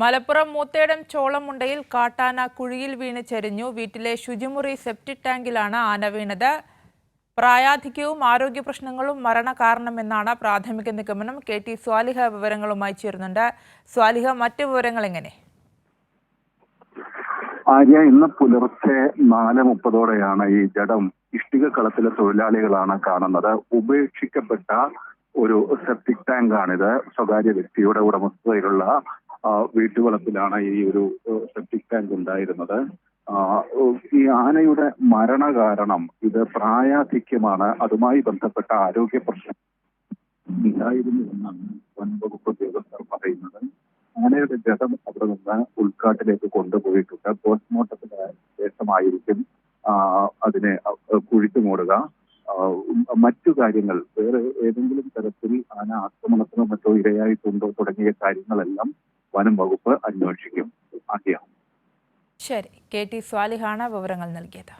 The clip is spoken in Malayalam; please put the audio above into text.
മലപ്പുറം മൂത്തേടം ചോളമുണ്ടയിൽ കാട്ടാന കുഴിയിൽ വീണ് ചെരിഞ്ഞു. വീട്ടിലെ ശുചിമുറി സെപ്റ്റിക് ടാങ്കിലാണ് ആന വീണത്. പ്രായാധിക്യവും ആരോഗ്യ പ്രശ്നങ്ങളും മരണകാരണമെന്നാണ് പ്രാഥമിക നിഗമനം. KT സ്വാലിഹ വിവരങ്ങളുമായി ചേരുന്നുണ്ട്. സ്വാലിഹ, മറ്റു വിവരങ്ങൾ എങ്ങനെ? ആര്യ, ഇന്ന് പുലർച്ചെ 4:30 ഈ ജഡം ഇഷ്ടിക കളത്തിലെ തൊഴിലാളികളാണ് കാണുന്നത്. ഉപേക്ഷിക്കപ്പെട്ട ഒരു സെപ്റ്റിക് ടാങ്കാണിത്. സ്വകാര്യ വ്യക്തിയുടെ ഉടമസ്ഥതയിലുള്ള വീട്ടുവളപ്പിലാണ് ഈ ഒരു സെപ്റ്റിക് ടാങ്ക് ഉണ്ടായിരുന്നത്. ഈ ആനയുടെ മരണകാരണം ഇത് പ്രായാധിക്യമാണ്. അതുമായി ബന്ധപ്പെട്ട ആരോഗ്യ പ്രശ്നം ഉണ്ടായിരുന്നു എന്നാണ് വനംവകുപ്പ് ഉദ്യോഗസ്ഥർ പറയുന്നത്. ആനയുടെ ജഡം അവിടെ നിന്ന് ഉൾക്കാട്ടിലേക്ക് കൊണ്ടുപോയിട്ടുണ്ട്. പോസ്റ്റ്മോർട്ടത്തിന് ശേഷമായിരിക്കും അതിനെ കുഴിച്ചു മൂടുക. മറ്റു കാര്യങ്ങൾ, വേറെ ഏതെങ്കിലും തരത്തിൽ ആന ആക്രമണത്തിനോ മറ്റോ ഇരയായിട്ടുണ്ടോ തുടങ്ങിയ കാര്യങ്ങളെല്ലാം വനം വകുപ്പ് അന്വേഷിക്കും. ശരി, KT സ്വാലിഹാണ് വിവരങ്ങൾ നൽകിയത്.